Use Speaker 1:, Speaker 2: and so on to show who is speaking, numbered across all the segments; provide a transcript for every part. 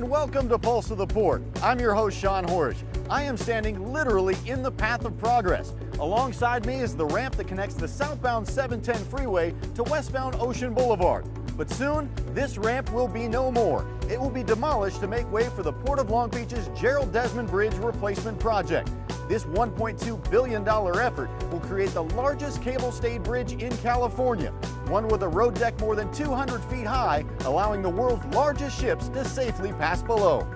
Speaker 1: welcome to Pulse of the Port. I'm your host, Sean Horejs. I am standing literally in the path of progress. Alongside me is the ramp that connects the southbound 710 freeway to westbound Ocean Boulevard. But soon, this ramp will be no more. It will be demolished to make way for the Port of Long Beach's Gerald Desmond Bridge replacement project. This $1.2 billion effort will create the largest cable-stayed bridge in California, one with a road deck more than 200 feet high, allowing the world's largest ships to safely pass below.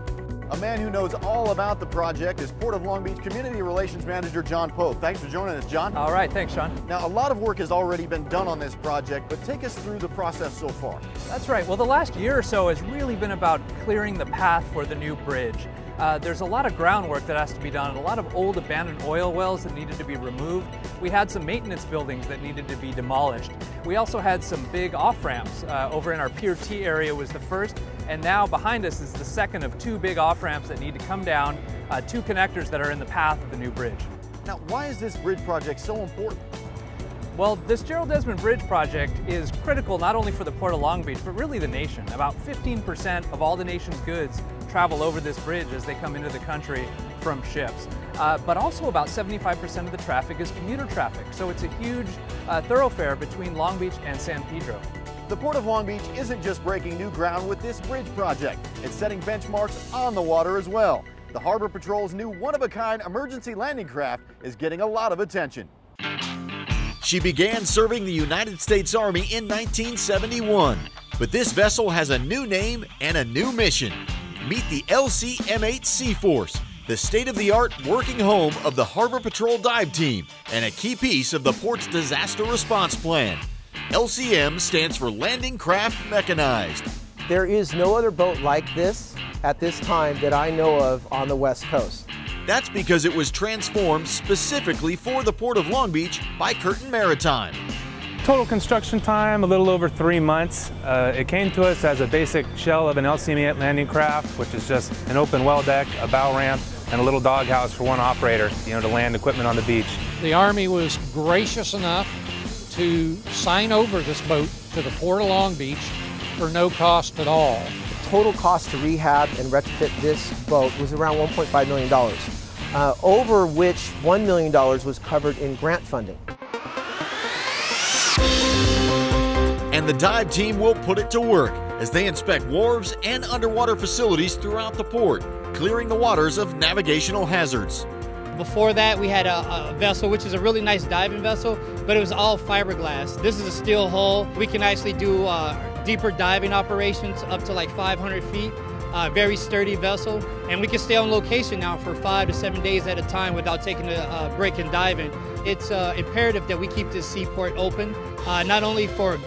Speaker 1: A man who knows all about the project is Port of Long Beach Community Relations Manager John Pope. Thanks for joining us, John.
Speaker 2: All right, thanks, Sean.
Speaker 1: Now, a lot of work has already been done on this project, but take us through the process so far.
Speaker 2: That's right. Well, the last year or so has really been about clearing the path for the new bridge. There's a lot of groundwork that has to be done, and a lot of old abandoned oil wells that needed to be removed. We had some maintenance buildings that needed to be demolished. We also had some big off-ramps. Over in our Pier T area was the first, and now behind us is the second of two big off-ramps that need to come down, two connectors that are in the path of the new bridge.
Speaker 1: Now, why is this bridge project so important?
Speaker 2: Well, this Gerald Desmond Bridge project is critical not only for the Port of Long Beach, but really the nation. About 15% of all the nation's goods travel over this bridge as they come into the country from ships. But also about 75% of the traffic is commuter traffic, so it's a huge thoroughfare between Long Beach and San Pedro.
Speaker 1: The Port of Long Beach isn't just breaking new ground with this bridge project, it's setting benchmarks on the water as well. The Harbor Patrol's new one-of-a-kind emergency landing craft is getting a lot of attention.
Speaker 3: She began serving the United States Army in 1971, but this vessel has a new name and a new mission. Meet the LC-M8 Seaforce, the state-of-the-art working home of the Harbor Patrol dive team and a key piece of the port's disaster response plan. LCM stands for Landing Craft Mechanized.
Speaker 4: There is no other boat like this at this time that I know of on the West Coast.
Speaker 3: That's because it was transformed specifically for the Port of Long Beach by Curtin Maritime.
Speaker 5: Total construction time, a little over 3 months. It came to us as a basic shell of an LCM8 landing craft, which is just an open well deck, a bow ramp, and a little doghouse for one operator, to land equipment on the beach.
Speaker 6: The Army was gracious enough to sign over this boat to the Port of Long Beach for no cost at all.
Speaker 4: The total cost to rehab and retrofit this boat was around $1.5 million, over which $1 million was covered in grant funding.
Speaker 3: And the dive team will put it to work as they inspect wharves and underwater facilities throughout the port, clearing the waters of navigational hazards.
Speaker 7: Before that, we had a vessel, which is a really nice diving vessel, but it was all fiberglass. This is a steel hull. We can actually do deeper diving operations up to like 500 feet. Very sturdy vessel, and we can stay on location now for 5 to 7 days at a time without taking a break in diving. It's imperative that we keep this seaport open, not only for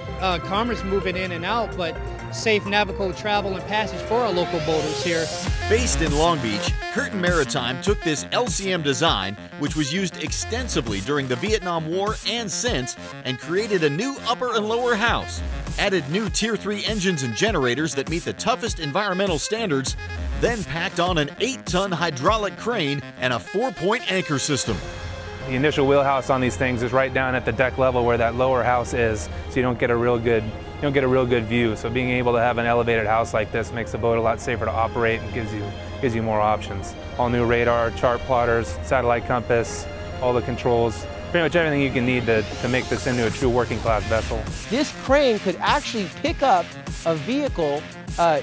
Speaker 7: commerce moving in and out, but safe navigable travel and passage for our local boaters here.
Speaker 3: Based in Long Beach, Curtin Maritime took this LCM design, which was used extensively during the Vietnam War and since, and created a new upper and lower house, added new Tier 3 engines and generators that meet the toughest environmental standards, then packed on an 8-ton hydraulic crane and a 4-point anchor system.
Speaker 5: The initial wheelhouse on these things is right down at the deck level where that lower house is, so you don't get a real good view. So being able to have an elevated house like this makes the boat a lot safer to operate and gives you more options. All new radar, chart plotters, satellite compass, all the controls, pretty much everything you can need to make this into a true working class vessel.
Speaker 4: This crane could actually pick up a vehicle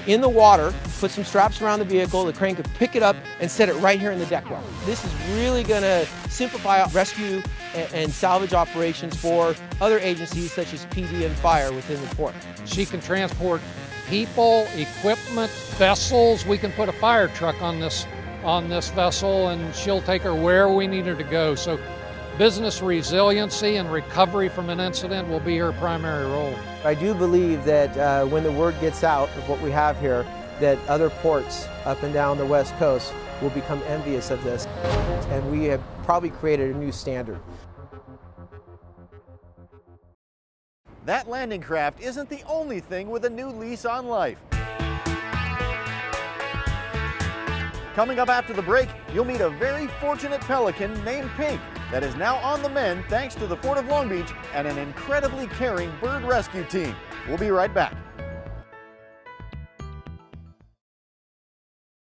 Speaker 4: in the water, put some straps around the vehicle, the crane could pick it up and set it right here in the deck well. This is really going to simplify rescue and salvage operations for other agencies such as PD and fire within the port.
Speaker 6: She can transport people, equipment, vessels. We can put a fire truck on this vessel, and she'll take her where we need her to go. So business resiliency and recovery from an incident will be her primary role.
Speaker 4: I do believe that when the word gets out of what we have here, that other ports up and down the West Coast will become envious of this, and we have probably created a new standard.
Speaker 1: That landing craft isn't the only thing with a new lease on life. Coming up after the break, you'll meet a very fortunate pelican named Pink that is now on the mend thanks to the Port of Long Beach and an incredibly caring bird rescue team. We'll be right back.